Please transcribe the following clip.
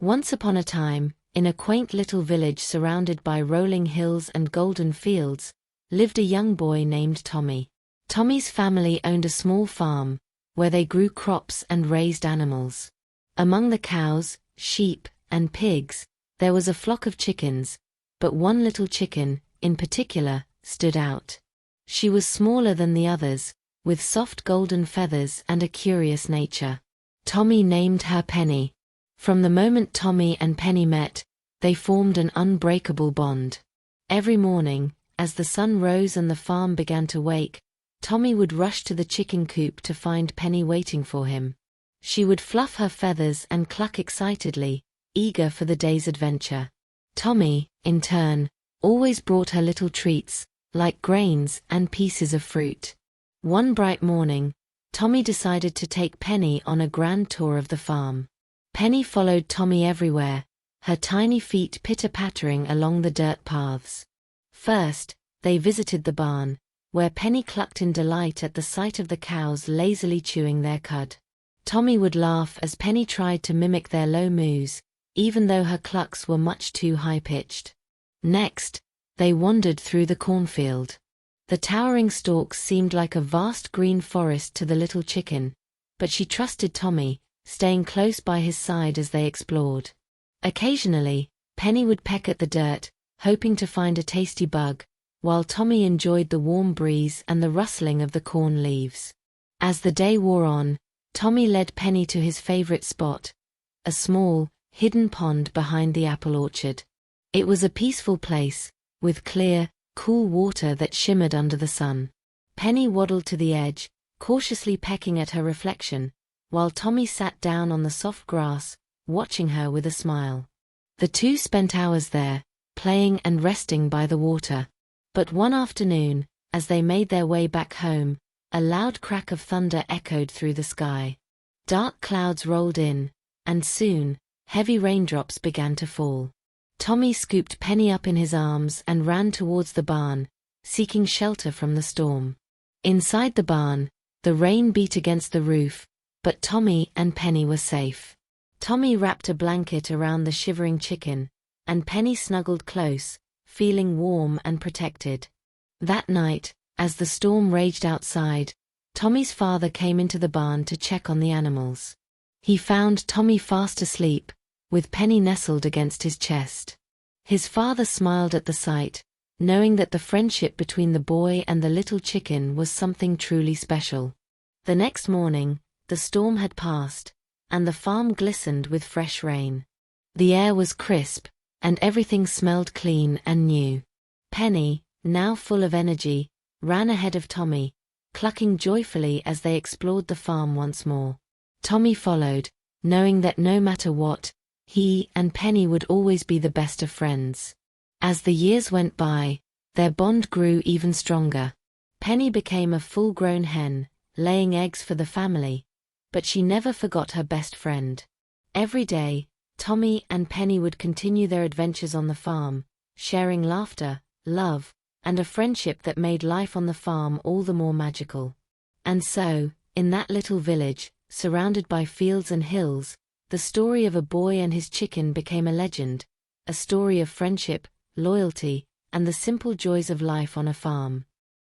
Once upon a time, in a quaint little village surrounded by rolling hills and golden fields, lived a young boy named Tommy. Tommy's family owned a small farm, where they grew crops and raised animals. Among the cows, sheep, and pigs, there was a flock of chickens, but one little chicken, in particular, stood out. She was smaller than the others, with soft golden feathers and a curious nature. Tommy named her Penny. From the moment Tommy and Penny met, they formed an unbreakable bond. Every morning, as the sun rose and the farm began to wake, Tommy would rush to the chicken coop to find Penny waiting for him. She would fluff her feathers and cluck excitedly, eager for the day's adventure. Tommy, in turn, always brought her little treats, like grains and pieces of fruit. One bright morning, Tommy decided to take Penny on a grand tour of the farm. Penny followed Tommy everywhere, her tiny feet pitter-pattering along the dirt paths. First, they visited the barn, where Penny clucked in delight at the sight of the cows lazily chewing their cud. Tommy would laugh as Penny tried to mimic their low moos, even though her clucks were much too high-pitched. Next, they wandered through the cornfield. The towering stalks seemed like a vast green forest to the little chicken, but she trusted Tommy, staying close by his side as they explored. Occasionally, Penny would peck at the dirt, hoping to find a tasty bug, while Tommy enjoyed the warm breeze and the rustling of the corn leaves. As the day wore on, Tommy led Penny to his favorite spot, a small, hidden pond behind the apple orchard. It was a peaceful place, with clear, cool water that shimmered under the sun. Penny waddled to the edge, cautiously pecking at her reflection, while Tommy sat down on the soft grass, watching her with a smile. The two spent hours there, playing and resting by the water. But one afternoon, as they made their way back home, a loud crack of thunder echoed through the sky. Dark clouds rolled in, and soon, heavy raindrops began to fall. Tommy scooped Penny up in his arms and ran towards the barn, seeking shelter from the storm. Inside the barn, the rain beat against the roof, but Tommy and Penny were safe. Tommy wrapped a blanket around the shivering chicken, and Penny snuggled close, feeling warm and protected. That night, as the storm raged outside, Tommy's father came into the barn to check on the animals. He found Tommy fast asleep, with Penny nestled against his chest. His father smiled at the sight, knowing that the friendship between the boy and the little chicken was something truly special. The next morning, the storm had passed, and the farm glistened with fresh rain. The air was crisp, and everything smelled clean and new. Penny, now full of energy, ran ahead of Tommy, clucking joyfully as they explored the farm once more. Tommy followed, knowing that no matter what, he and Penny would always be the best of friends. As the years went by, their bond grew even stronger. Penny became a full-grown hen, laying eggs for the family, but she never forgot her best friend. Every day, Tommy and Penny would continue their adventures on the farm, sharing laughter, love, and a friendship that made life on the farm all the more magical. And so, in that little village, surrounded by fields and hills, the story of a boy and his chicken became a legend, a story of friendship, loyalty, and the simple joys of life on a farm.